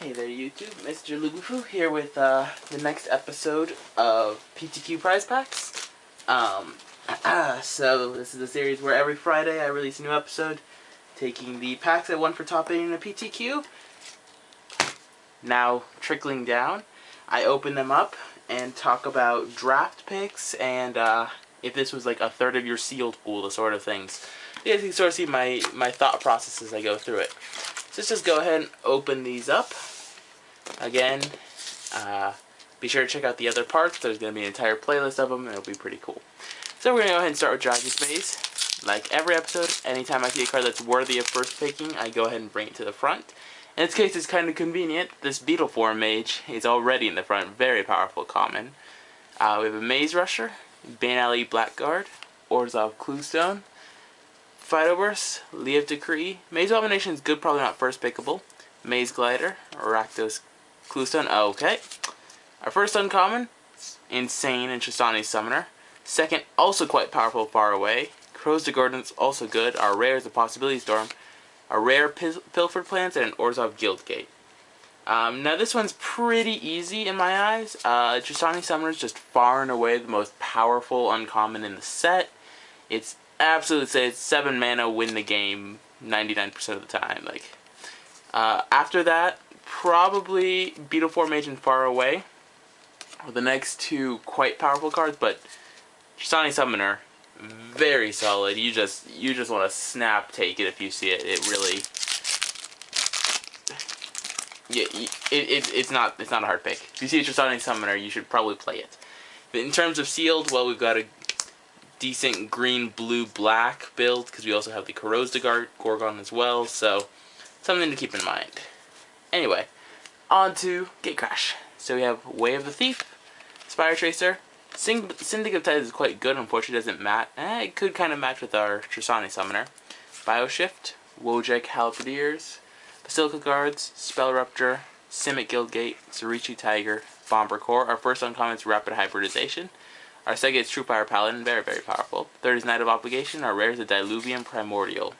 Hey there YouTube, Mrlubufu here with the next episode of PTQ prize packs. So this is a series where every Friday I release a new episode taking the packs I won for top 8 in a PTQ. Now trickling down, I open them up and talk about draft picks and if this was like a third of your sealed pool, the sort of things. You guys can sort of see my thought process as I go through it. So let's just go ahead and open these up. Again, be sure to check out the other parts. There's going to be an entire playlist of them, and it'll be pretty cool. So we're going to go ahead and start with Dragon's Maze. Like every episode, anytime I see a card that's worthy of first picking, I go ahead and bring it to the front. In this case, it's kind of convenient. This Beetle Form Mage is already in the front. Very powerful common. We have a Maze Rusher, Bane Alley Blackguard, Orzhov Cluestone, Phytoburst, Lee of Decree. Maze Abomination is good, probably not first pickable. Maze Glider, Rakdos Cluestone. Okay. Our first uncommon, Insane and Tristani's Summoner. Second, also quite powerful, Far Away. Crow's Degordance, also good. Our rare is a Possibility Storm. A rare Pilfered Plants and an Orzhov Guildgate. Now this one's pretty easy in my eyes. Tristani's Summoner is just far and away the most powerful uncommon in the set. It's absolutely safe. 7 mana, win the game 99% of the time. After that, probably Beetle Form Mage and Far Away are the next two quite powerful cards, but Tristani's Summoner, very solid. You just want to snap take it if you see it. It really, yeah, it's not a hard pick. If you see a Tristani's Summoner, you should probably play it. But in terms of sealed, well, we've got a decent green, blue, black build because we also have the Corrosive Gorgon as well. So something to keep in mind. Anyway, on to Gatecrash. So we have Way of the Thief, Spire Tracer. Syndic of Tides is quite good, unfortunately it doesn't match. It could kind of match with our Tristani's Summoner. Bioshift, Wojek Halberdiers, Basilica Guards, Spellrupture, Simic Guildgate, Zerichi Tiger, Bomber Core. Our first uncommon is Rapid Hybridization. Our second is True Fire Paladin, very, very powerful. Third is Knight of Obligation. Our rare is a Diluvian Primordial.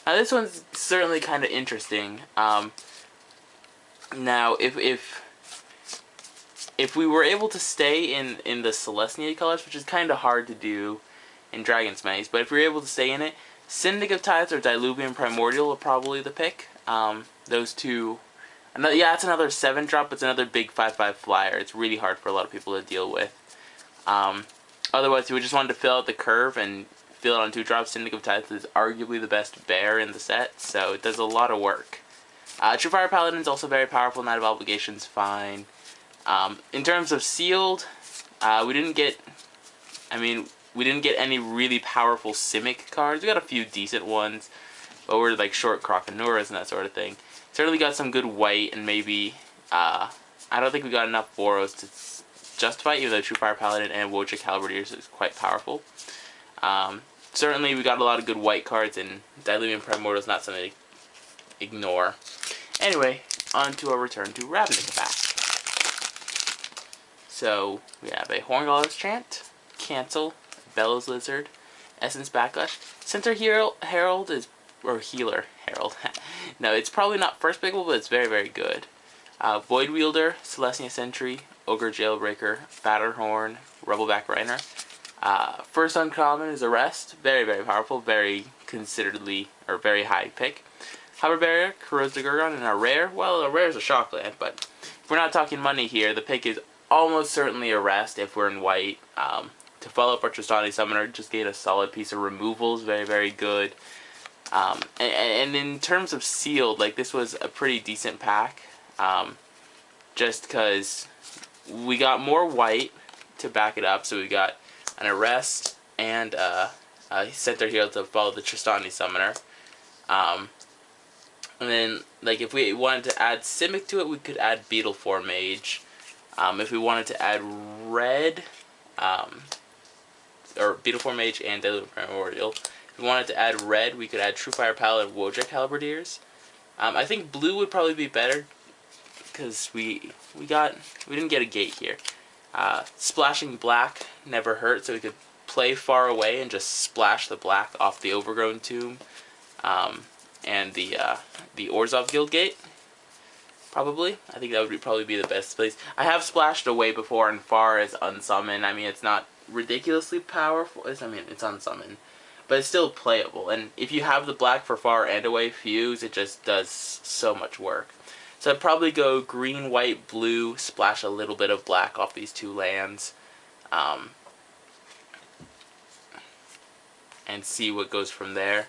Now this one's certainly kind of interesting. Now if we were able to stay in the Celestia colors, which is kind of hard to do in Dragon's Maze, but if we were able to stay in it, Syndic of Tides or Diluvian Primordial are probably the pick. Those two, yeah, it's another 7-drop, it's another big 5/5 flyer. It's really hard for a lot of people to deal with. Otherwise, if we just wanted to fill out the curve and fill it on 2 drops, Syndic of Tides is arguably the best bear in the set, so it does a lot of work. True Fire Paladin is also very powerful. Knight of Obligation's fine. In terms of sealed, we didn't get any really powerful Simic cards. We got a few decent ones, but we're like short Croconuras and that sort of thing. Certainly got some good white, and maybe I don't think we got enough Boros to justify, even though True Fire Paladin and Wojek Halberdiers is quite powerful. Certainly we got a lot of good white cards, and Diluvian Primordial is not something to ignore. Anyway, on to our return to Ravnica pack. So we have a Hornguller's Chant, Cancel, Bellows Lizard, Essence Backlash. Center Herald is, or Healer Herald. No, it's probably not first pickable, but it's very, very good. Void Wielder, Celestia Sentry, Ogre Jailbreaker, Batterhorn, Rubbleback Reiner. First uncommon is Arrest. Very, very powerful, very consideredly, or very high pick. Hover Barrier, Corrosive Gorgon, and a rare. Well, a rare is a Shockland, but if we're not talking money here, the pick is almost certainly Arrest if we're in white. To follow up our Tristani's Summoner, just get a solid piece of removals, very, very good. And in terms of sealed, like, this was a pretty decent pack. Just because we got more white to back it up, so we got an Arrest and a Center Hero to follow the Tristani's Summoner. And then, like, if we wanted to add Simic to it, we could add Beetle Form Mage. If we wanted to add red, or Beetle Form Mage and Diluvian Primordial. If we wanted to add red, we could add True Fire Paladin and Wojek Halberdiers. I think blue would probably be better, because we didn't get a gate here. Splashing black never hurt, so we could play Far Away and just splash the black off the Overgrown Tomb. And the Orzhov Guildgate. probably. I think that would probably be the best place. I have splashed away before and far as unsummon. I mean, it's not ridiculously powerful. I mean, it's unsummon. But it's still playable. And if you have the black for far and away fuse, it just does so much work. So I'd probably go green, white, blue, splash a little bit of black off these 2 lands. And see what goes from there.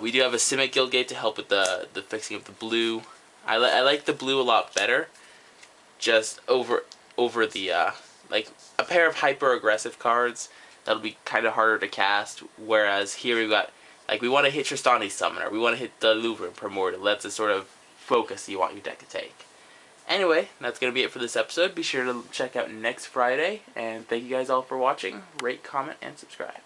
We do have a Simic Guildgate to help with the fixing of the blue. I like the blue a lot better. Just over the, like, a pair of hyper-aggressive cards. That'll be kind of harder to cast. Whereas here we've got, like, we want to hit Tristani's Summoner. We want to hit the Louvre Primordial. That's the sort of focus you want your deck to take. Anyway, that's going to be it for this episode. Be sure to check out next Friday. And thank you guys all for watching. Rate, comment, and subscribe.